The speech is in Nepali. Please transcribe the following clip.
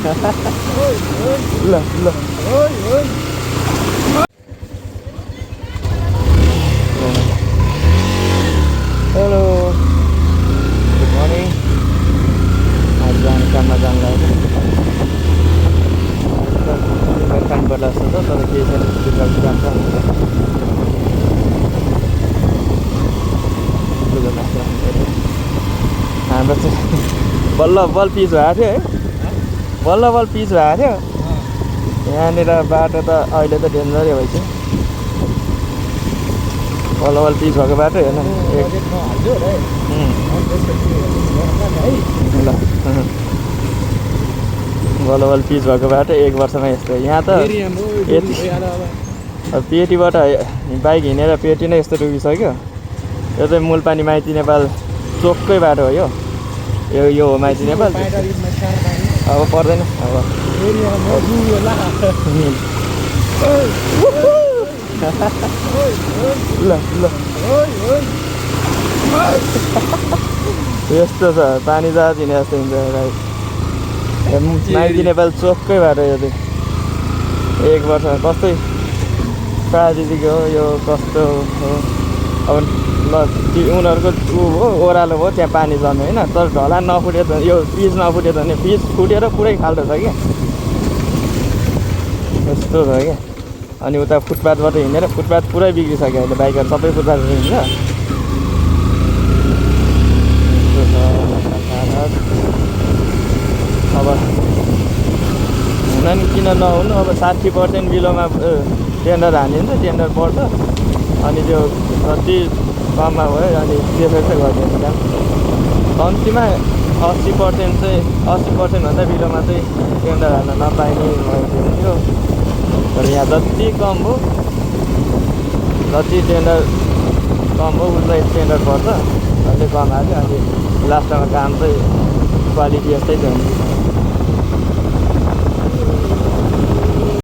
ल ल हेलो गुड मर्निङ आज जाने काममा जानु लाग्यो काम पर्ला जस्तो छ तर केही छैन बिजुवाको काम छ हाम्रो चाहिँ बल्ल बल पिच भएको थियो है बल्ल बल पिच भएको थियो यहाँनिर बाटो त अहिले त डेन्जरै भइसक्यो बल्ल बल पिच भएको बाटो हेर्न ल बल्ल बल पिच भएको बाटो 1 वर्षमा यस्तो यहाँ त यति पेटीबाट बाइक हिँडेर पेटी नै यस्तो डुबिसक्यो यो चाहिँ मूलपानी माइती नेपाल चोककै बाटो हो यो हो माइती नेपाल अब पर्दैन अब ल ल यस्तो छ पानी जहाज हिँडे जस्तो हुन्छ माइती नेपाल चोककै बाटो यो चाहिँ 1 वर्ष कस्तै प्राविधिक हो यो कस्तो हो अब ल उनीहरूको हो ओह्रालो हो त्यहाँ पानी जम्यो होइन तर ढलान नफुट्यो त यो पिच नफुट्यो भने पिच फुटेर पुरै खाल्डो छ क्या यस्तो छ क्या अनि उता फुटपाथबाट हिँडेर फुटपाथ पुरै बिग्रिसक्यो अहिले बाइकहरू सबै फुटपाथबाट हिँड्छ अब हुन नि किन नहुनु अब 60% बिलोमा टेन्डर हानिन्छ टेन्डर पर्छ अनि त्यो जति कममा भयो अनि त्यसरी चाहिँ गरिदिन्छ काम कम्तीमा 80% चाहिँ 80% भन्दा बिलोमा चाहिँ टेन्डर हाल्न नपाइने भएको थियो तर यहाँ जति कम हो जति टेन्डर कम हो उसलाई टेन्डर पर्छ अहिले कम हाल्यो अनि लास्टमा काम चाहिँ क्वालिटी यस्तै थियो